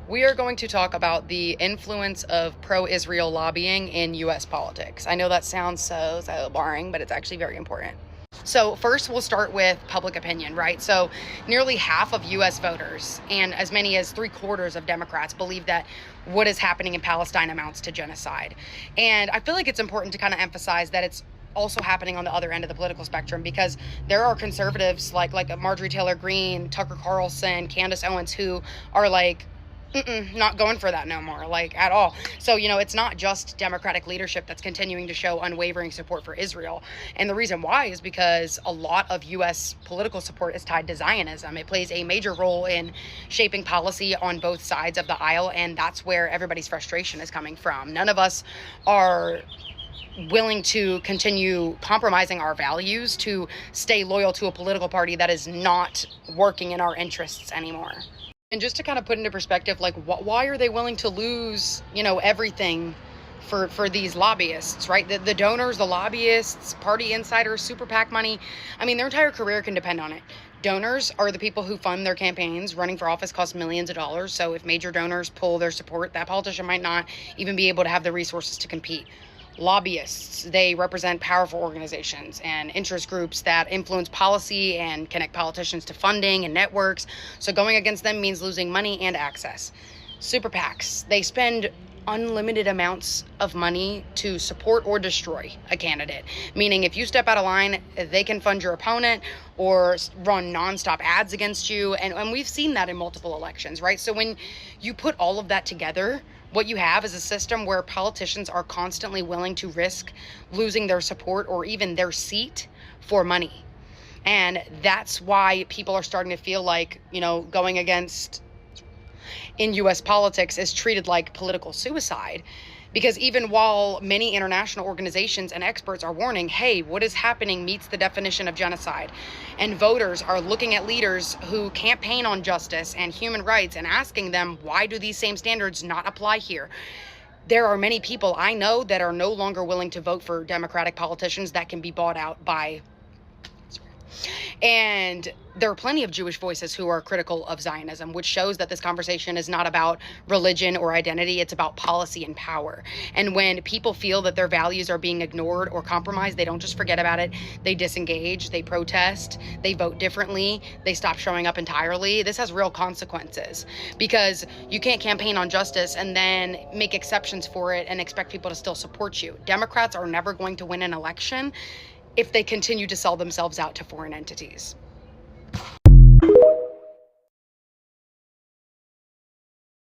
We are going to talk about the influence of pro-Israel lobbying in U.S. politics. I know that sounds so boring, but it's actually very important. So first, we'll start with public opinion, right? So nearly half of U.S. voters and as many as 3/4 of Democrats believe that what is happening in Palestine amounts to genocide. And I feel like it's important to kind of emphasize that it's also happening on the other end of the political spectrum, because there are conservatives like Marjorie Taylor Greene, Tucker Carlson, Candace Owens, who are like, not going for that no more, like at all. So, it's not just Democratic leadership that's continuing to show unwavering support for Israel. And the reason why is because a lot of U.S. political support is tied to Zionism. It plays a major role in shaping policy on both sides of the aisle, and that's where everybody's frustration is coming from. None of us are willing to continue compromising our values to stay loyal to a political party that is not working in our interests anymore. And just to kind of put into perspective, like, why are they willing to lose, everything for these lobbyists, right? The donors, the lobbyists, party insiders, super PAC money. I mean, their entire career can depend on it. Donors are the people who fund their campaigns. Running for office costs millions of dollars. So if major donors pull their support, that politician might not even be able to have the resources to compete. Lobbyists, they represent powerful organizations and interest groups that influence policy and connect politicians to funding and networks. So going against them means losing money and access. Super PACs, they spend unlimited amounts of money to support or destroy a candidate. Meaning if you step out of line, they can fund your opponent or run nonstop ads against you. And we've seen that in multiple elections, right? So when you put all of that together, what you have is a system where politicians are constantly willing to risk losing their support or even their seat for money. And that's why people are starting to feel like, going against in U.S. politics is treated like political suicide. Because even while many international organizations and experts are warning, hey, what is happening meets the definition of genocide, and voters are looking at leaders who campaign on justice and human rights and asking them, why do these same standards not apply here? There are many people I know that are no longer willing to vote for Democratic politicians that can be bought out by. And there are plenty of Jewish voices who are critical of Zionism, which shows that this conversation is not about religion or identity. It's about policy and power. And when people feel that their values are being ignored or compromised, they don't just forget about it. They disengage, they protest, they vote differently, they stop showing up entirely. This has real consequences, because you can't campaign on justice and then make exceptions for it and expect people to still support you. Democrats are never going to win an election if they continue to sell themselves out to foreign entities.